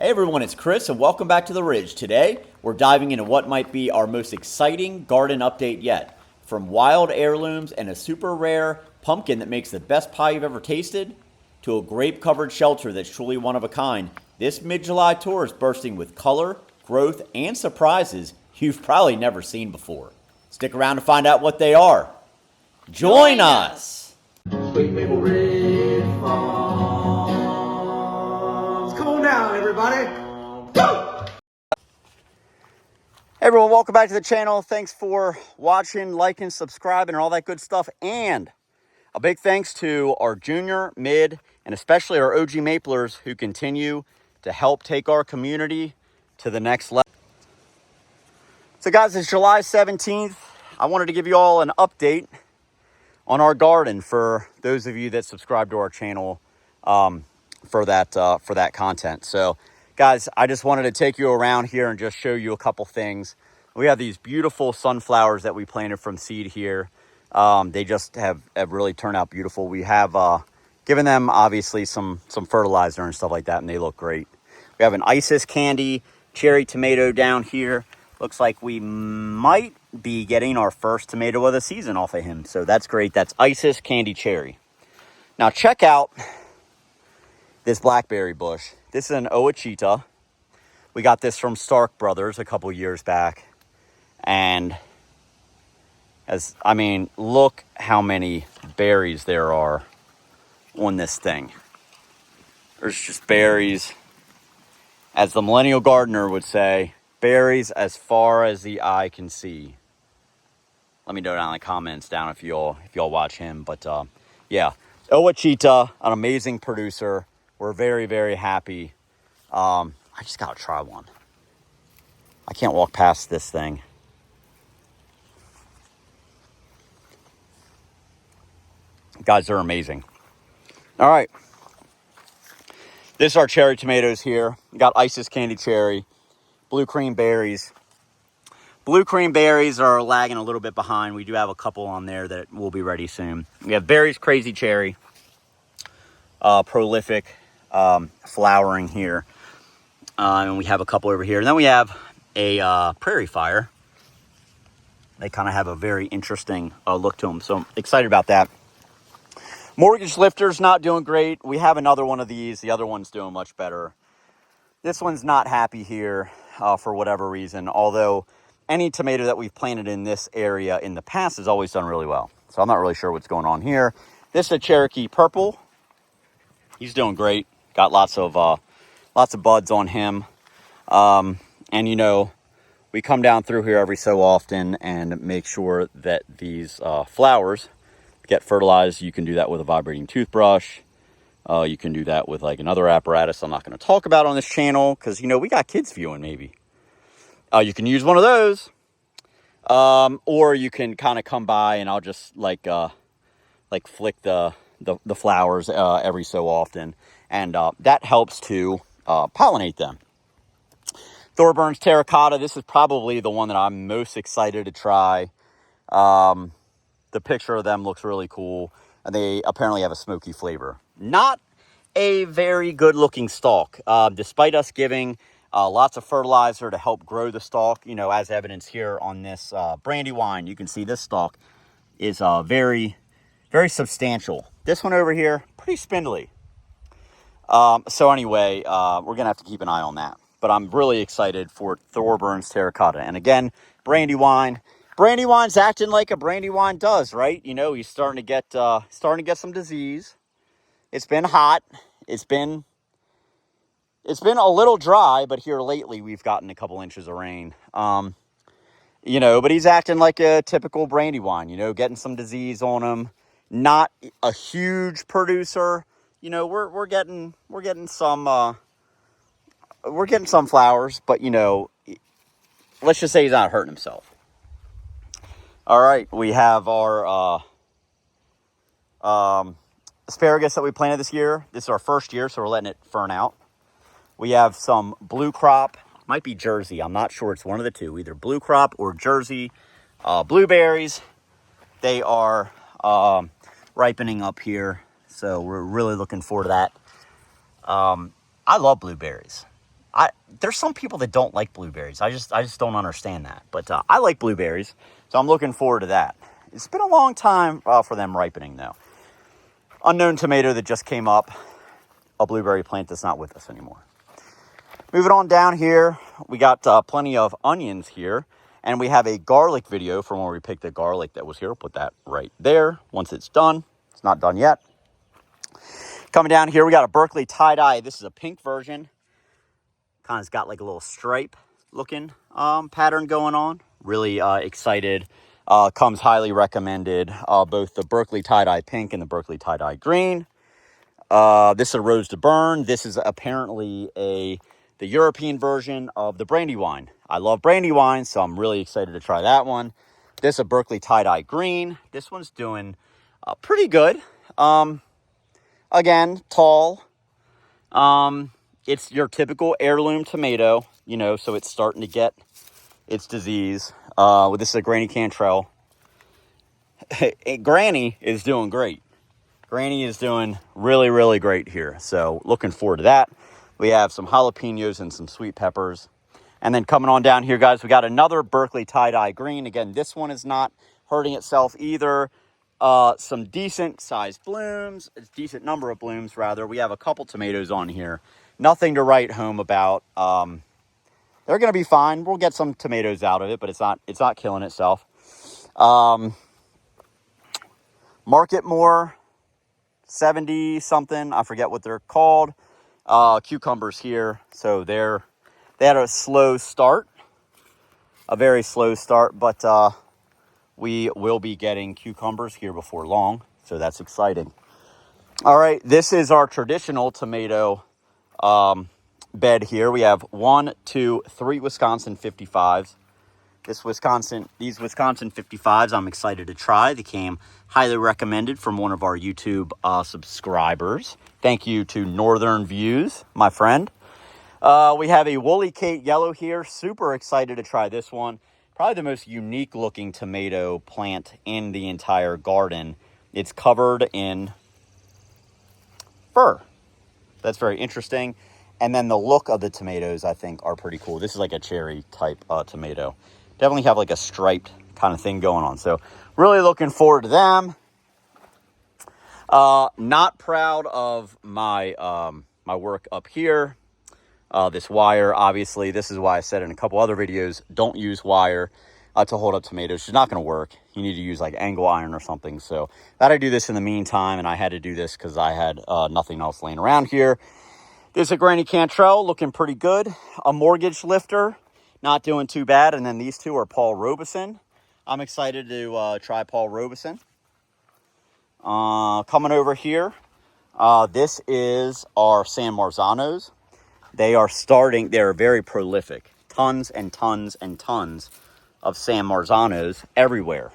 Hey everyone, it's Chris and welcome back to The Ridge. Today, we're diving into what might be our most exciting garden update yet. From wild heirlooms and a super rare pumpkin that makes the best pie you've ever tasted, to a grape-covered shelter that's truly one of a kind, this mid-July tour is bursting with color, growth, and surprises you've probably never seen before. Stick around to find out what they are. Join us! Sweet Maple Ridge Farms. Come on down, everybody. Go! Hey everyone, welcome back to the channel. Thanks for watching, liking, subscribing, and all that good stuff. And a big thanks to our junior, mid, and especially our OG Maplers who continue to help take our community to the next level. So guys, it's July 17th. I wanted to give you all an update on our garden for those of you that subscribe to our channel for that content. So guys, I just wanted to take you around here and just show you a couple things. We have these beautiful sunflowers that we planted from seed here. They just have really turned out beautiful. We have given them obviously some fertilizer and stuff like that, and they look great. We have an Isis candy cherry tomato down here. Looks like we might be getting our first tomato of the season off of him. So that's great. That's Isis candy cherry. Now check out this blackberry bush. This is an Ouachita. We got this from Stark Brothers a couple years back. And look how many berries there are on this thing. There's just berries. As the millennial gardener would say, berries as far as the eye can see. Let me know down in the comments down if y'all watch him. But yeah, Ouachita, an amazing producer. We're very, very happy. I just gotta try one. I can't walk past this thing. Guys, they're amazing. All right. This is our cherry tomatoes here. We got Isis candy cherry, blue cream berries. Blue cream berries are lagging a little bit behind. We do have a couple on there that will be ready soon. We have berries, crazy cherry, prolific flowering here. And we have a couple over here. And then we have a Prairie Fire. They kind of have a very interesting look to them. So I'm excited about that. Mortgage Lifter's not doing great. We have another one of these. The other one's doing much better. This one's not happy here for whatever reason, although any tomato that we've planted in this area in the past has always done really well. So I'm not really sure what's going on here. This is a Cherokee Purple. He's doing great. Got lots of buds on him. And you know, we come down through here every so often and make sure that these flowers get fertilized. You can do that with a vibrating toothbrush. You can do that with like another apparatus I'm not going to talk about on this channel because, you know, we got kids viewing maybe. You can use one of those. Or you can kind of come by and I'll just like flick the flowers every so often. And that helps to pollinate them. Thorburns Terracotta. This is probably the one that I'm most excited to try. The picture of them looks really cool. And they apparently have a smoky flavor. Not a very good looking stalk. Despite us giving lots of fertilizer to help grow the stalk, you know, as evidence here on this Brandy Wine, you can see this stalk is very, very substantial. This one over here, pretty spindly. So anyway, we're going to have to keep an eye on that. But I'm really excited for Thorburns Terracotta. And again, Brandy Wine. Brandy Wine's acting like a Brandy Wine does, right? You know, he's starting to get some disease. It's been hot. It's been a little dry, but here lately we've gotten a couple inches of rain. You know, but he's acting like a typical Brandy Wine, you know, getting some disease on him. Not a huge producer. You know, we're getting some flowers, but you know, let's just say he's not hurting himself. All right, we have our asparagus that we planted this year. This is our first year, so we're letting it fern out. We have some Bluecrop, might be Jersey. I'm not sure. It's one of the two, either Bluecrop or Jersey blueberries. They are ripening up here, so we're really looking forward to that. I love blueberries. There's some people that don't like blueberries. I just don't understand that. But I like blueberries, so I'm looking forward to that. It's been a long time for them ripening, though. Unknown tomato that just came up. A blueberry plant that's not with us anymore. Moving on down here, we got plenty of onions here. And we have a garlic video from where we picked the garlic that was here. We'll put that right there once it's done. It's not done yet. Coming down here, we got a Berkeley Tie Dye. This is a pink version. Kind of's got like a little stripe looking pattern going on. Really excited. Comes highly recommended. Both the Berkeley Tie Dye Pink and the Berkeley Tie Dye Green. This is a Rose to Burn. This is apparently the European version of the Brandy Wine. I love Brandy Wine, so I'm really excited to try that one. This is a Berkeley Tie Dye Green. This one's doing pretty good. Again, tall. It's your typical heirloom tomato, you know, so it's starting to get its disease. This is a Granny Cantrell. Granny is doing great. Granny is doing really, really great here. So looking forward to that. We have some jalapeños and some sweet peppers. And then coming on down here, guys, we got another Berkeley Tie Dye Green. Again, this one is not hurting itself either. Some decent sized blooms, a decent number of blooms rather. We have a couple tomatoes on here. Nothing to write home about. They're going to be fine. We'll get some tomatoes out of it, but it's not killing itself. Marketmore 70 something, I forget what they're called. Cucumbers here. So they had a slow start, a very slow start, but we will be getting cucumbers here before long, so that's exciting. All right, this is our traditional tomato bed here. We have 1, 2, 3 Wisconsin 55s. These Wisconsin 55s I'm excited to try. They came highly recommended from one of our YouTube subscribers. Thank you to Northern Views, my friend. We have a Woolly Kate Yellow here. Super excited to try this one. Probably the most unique looking tomato plant in the entire garden. It's covered in fur. That's very interesting. And then the look of the tomatoes, I think, are pretty cool. This is like a cherry type tomato. Definitely have like a striped kind of thing going on. So really looking forward to them. Not proud of my my work up here. This wire, obviously, this is why I said in a couple other videos, don't use wire to hold up tomatoes. It's not going to work. You need to use like angle iron or something. So that I do this in the meantime, and I had to do this because I had nothing else laying around here. There's a Granny Cantrell looking pretty good. A Mortgage Lifter, not doing too bad. And then these two are Paul Robeson. I'm excited to try Paul Robeson. Coming over here, this is our San Marzanos. They're very prolific. Tons and tons and tons of San Marzanos everywhere.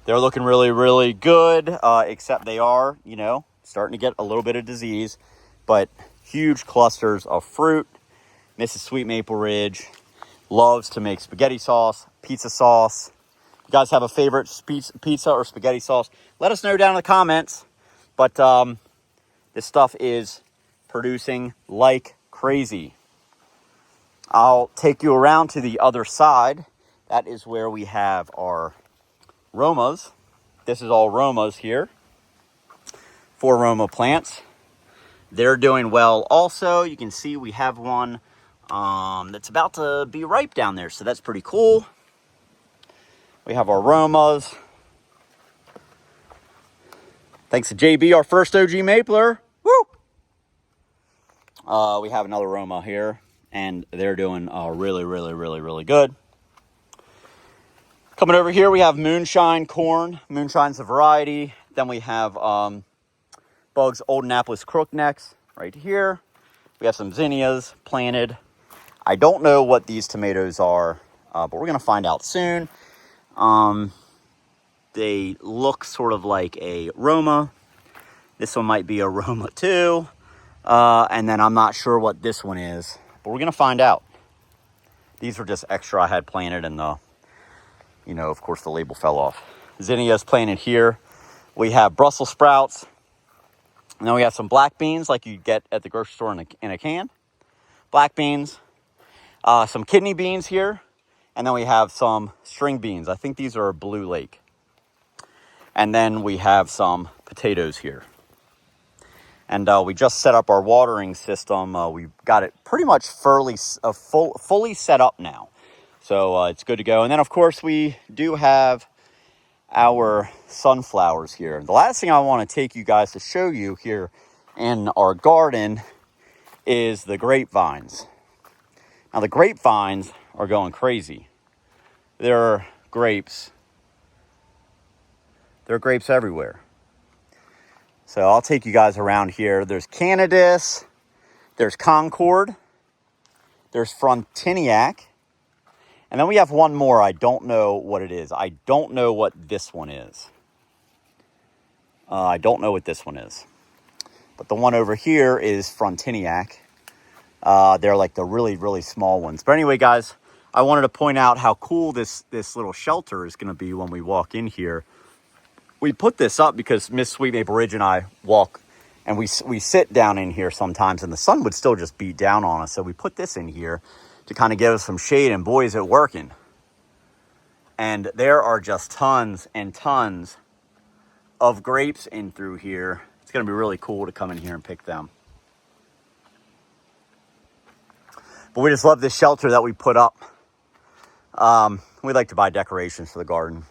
They're looking really, really good, except they are, you know, starting to get a little bit of disease, but huge clusters of fruit. Mrs. Sweet Maple Ridge loves to make spaghetti sauce, pizza sauce. You guys have a favorite pizza or spaghetti sauce? Let us know down in the comments. But this stuff is producing like crazy. I'll take you around to the other side. That is where we have our Romas. This is all Romas here. 4 Roma plants. They're doing well also. You can see we have one that's about to be ripe down there, so that's pretty cool. We have our Romas. Thanks to JB, our first OG Mapler. Woo! We have another Roma here, and they're doing really, really, really, really good. Coming over here, we have Moonshine Corn. Moonshine's a variety. Then we have Bug's Old Annapolis Crooknecks right here. We have some zinnias planted. I don't know what these tomatoes are, but we're going to find out soon. They look sort of like a Roma. This one might be a Roma too. And then I'm not sure what this one is, but we're going to find out. These were just extra I had planted, and you know, of course, the label fell off. Zinnias planted here. We have Brussels sprouts. And then we have some black beans like you get at the grocery store in a can. Black beans. Some kidney beans here. And then we have some string beans. I think these are Blue Lake. And then we have some potatoes here. And we just set up our watering system. We've got it pretty much fully set up now. So it's good to go. And then, of course, we do have our sunflowers here. The last thing I want to take you guys to show you here in our garden is the grapevines. Now, the grapevines are going crazy. There are grapes. There are grapes everywhere. So I'll take you guys around here. There's Cannabis. There's Concord. There's Frontenac. And then we have one more. I don't know what it is. I don't know what this one is. I don't know what this one is. But the one over here is Frontenac. They're like the really, really small ones. But anyway, guys, I wanted to point out how cool this little shelter is going to be when we walk in here. We put this up because Miss Sweet Maple Ridge and I walk, and we sit down in here sometimes, and the sun would still just beat down on us. So we put this in here to kind of give us some shade, and boy, is it working. And there are just tons and tons of grapes in through here. It's going to be really cool to come in here and pick them. But we just love this shelter that we put up. We like to buy decorations for the garden.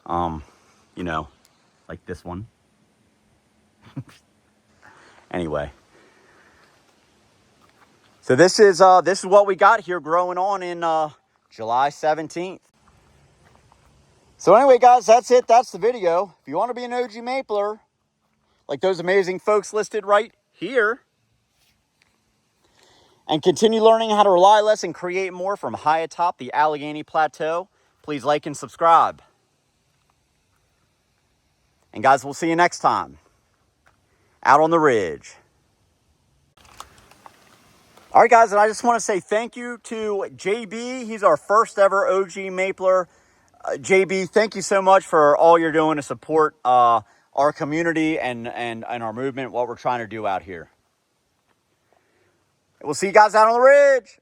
You know, like this one. Anyway. So this is what we got here growing on in July 17th. So anyway, guys, that's it. That's the video. If you want to be an OG Mapler, like those amazing folks listed right here, and continue learning how to rely less and create more from high atop the Allegheny Plateau, please like and subscribe. And guys, we'll see you next time out on the ridge. All right, guys, and I just want to say thank you to JB. He's our first ever OG Mapler. JB, thank you so much for all you're doing to support our community and our movement, what we're trying to do out here. We'll see you guys out on the ridge.